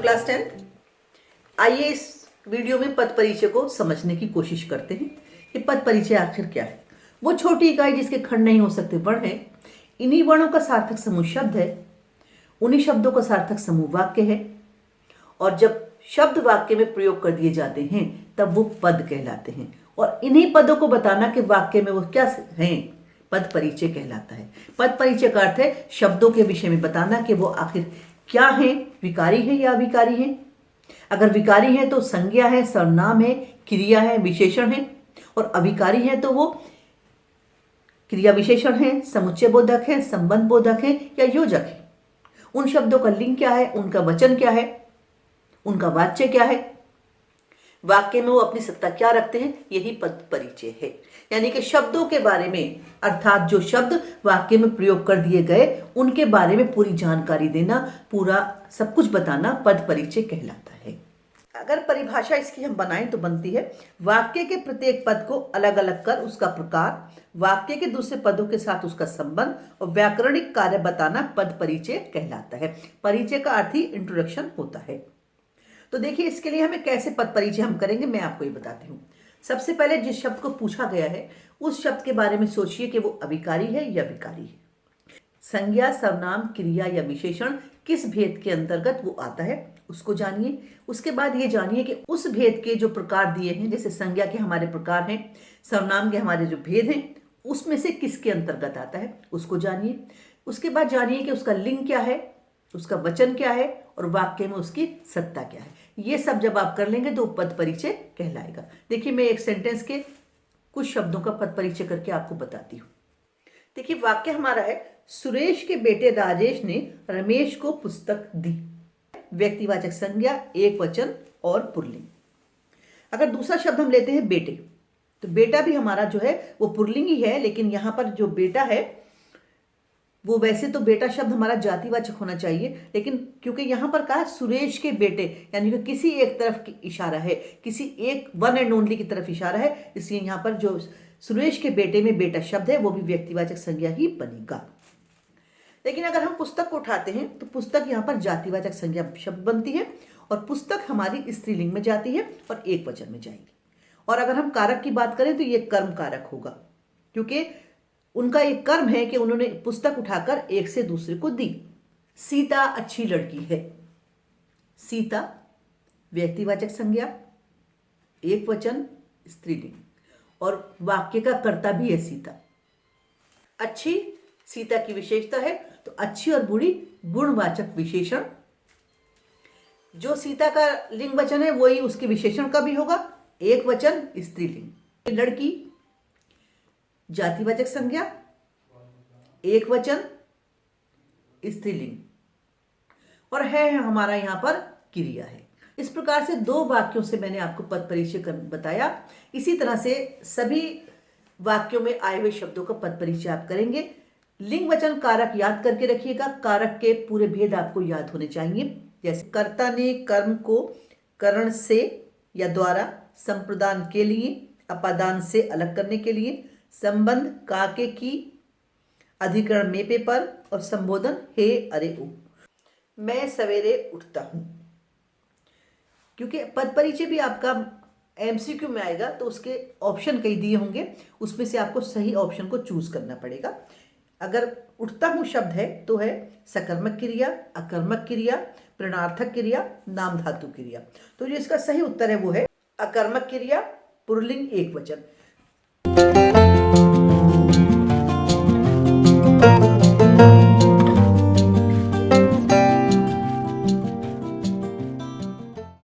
Class 10। आइए इस video में पद परिचय को समझने की कोशिश करते हैं कि पद परिचय आखिर क्या है। वो छोटी इकाई जिसके खंड नहीं हो सकते वर्ण है। इन्हीं वर्णों का सार्थक समूह शब्द है। उन्हीं शब्दों का सार्थक समूह वाक्य है। और जब शब्द वाक्य में प्रयोग कर दिए जाते हैं तब वो पद कहलाते हैं। और इन्हीं पदों को बताना कि वाक्य में वो क्या हैं, पद परिचय कहलाता है। पद परिचय का अर्थ है शब्दों के विषय में बताना कि वो आखिर क्या हैं, विकारी हैं या अविकारी हैं। अगर विकारी हैं तो संज्ञा है, सर्वनाम है, क्रिया है, विशेषण है। और अविकारी है तो वो क्रिया विशेषण है, समुच्चय बोधक है, संबंध बोधक है या योजक है। उन शब्दों का लिंग क्या है, उनका वचन क्या है, उनका वाच्य क्या है, वाक्य में वो अपनी सत्ता क्या रखते हैं, यही पद परिचय है। यानी कि शब्दों के बारे में, अर्थात जो शब्द वाक्य में प्रयोग कर दिए गए उनके बारे में पूरी जानकारी देना, पूरा सब कुछ बताना पद परिचय कहलाता है। अगर परिभाषा इसकी हम बनाएं तो बनती है वाक्य के प्रत्येक पद को अलग अलग कर उसका प्रकार, वाक्य के दूसरे पदों के साथ उसका संबंध और व्याकरणिक कार्य बताना पद परिचय कहलाता है। परिचय का अर्थ ही इंट्रोडक्शन होता है। तो देखिए इसके लिए हमें कैसे पद परिचय हम करेंगे, मैं आपको ये बताती हूँ। सबसे पहले जिस शब्द को पूछा गया है उस शब्द के बारे में सोचिए कि वो अविकारी है या विकारी है। संज्ञा, सर्वनाम, क्रिया या विशेषण किस भेद के अंतर्गत वो आता है उसको जानिए। उसके बाद ये जानिए कि उस भेद के जो प्रकार दिए हैं, जैसे संज्ञा के हमारे प्रकार हैं, सर्वनाम के हमारे जो भेद हैं, उसमें से किसके अंतर्गत आता है उसको जानिए। उसके बाद जानिए कि उसका लिंग क्या है, उसका वचन क्या है और वाक्य में उसकी सत्ता क्या है। ये सब जब आप कर लेंगे तो पद परिचय कहलाएगा। देखिए मैं एक सेंटेंस के कुछ शब्दों का पद परिचय करके आपको बताती हूँ। देखिए वाक्य हमारा है, सुरेश के बेटे राजेश ने रमेश को पुस्तक दी। व्यक्तिवाचक संज्ञा, एक वचन और पुल्लिंग। अगर दूसरा शब्द हम लेते हैं बेटे, तो बेटा भी हमारा जो है वो पुल्लिंग ही है, लेकिन यहां पर जो बेटा है वो, वैसे तो बेटा शब्द हमारा जातिवाचक होना चाहिए, लेकिन क्योंकि यहां पर कहा सुरेश के बेटे, यानी कि किसी एक तरफ की इशारा है, किसी एक वन एंड ओनली की तरफ इशारा है, इसलिए यहां पर जो सुरेश के बेटे में बेटा शब्द है वो भी व्यक्तिवाचक संज्ञा ही बनेगा। लेकिन अगर हम पुस्तक को उठाते हैं तो पुस्तक यहाँ पर जातिवाचक संज्ञा शब्द बनती है और पुस्तक हमारी स्त्रीलिंग में जाती है और एक वचन में जाएगी। और अगर हम कारक की बात करें तो ये कर्म कारक होगा, क्योंकि उनका एक कर्म है कि उन्होंने पुस्तक उठाकर एक से दूसरे को दी। सीता अच्छी लड़की है। सीता व्यक्तिवाचक संज्ञा, एक वचन, स्त्रीलिंग और वाक्य का कर्ता भी है सीता। अच्छी सीता की विशेषता है, तो अच्छी और बुरी गुणवाचक विशेषण। जो सीता का लिंग वचन है वही उसके विशेषण का भी होगा, एक वचन, स्त्रीलिंग। लड़की जातिवाचक संज्ञा, एक वचन, स्त्रीलिंग और है हमारा यहां पर क्रिया है। इस प्रकार से दो वाक्यों से मैंने आपको पद परिचय बताया। इसी तरह से सभी वाक्यों में आए हुए शब्दों का पद परिचय आप करेंगे। लिंग वचन कारक याद करके रखिएगा। कारक के पूरे भेद आपको याद होने चाहिए, जैसे कर्ता ने कर्म को करण से या द्वारा, संप्रदान के लिए, अपादान से अलग करने के लिए, संबंध काके की, अधिकरण में पे पर और संबोधन हे अरे ओ। मैं सवेरे उठता हूं। क्योंकि पद परिचय भी आपका एमसीक्यू में आएगा तो उसके ऑप्शन कई दिए होंगे, उसमें से आपको सही ऑप्शन को चूज करना पड़ेगा। अगर उठता हूं शब्द है तो है सकर्मक क्रिया, अकर्मक क्रिया, प्रणार्थक क्रिया, नाम धातु क्रिया। तो जो इसका सही उत्तर है वो है अकर्मक क्रिया, पुल्लिंग, एक वचन।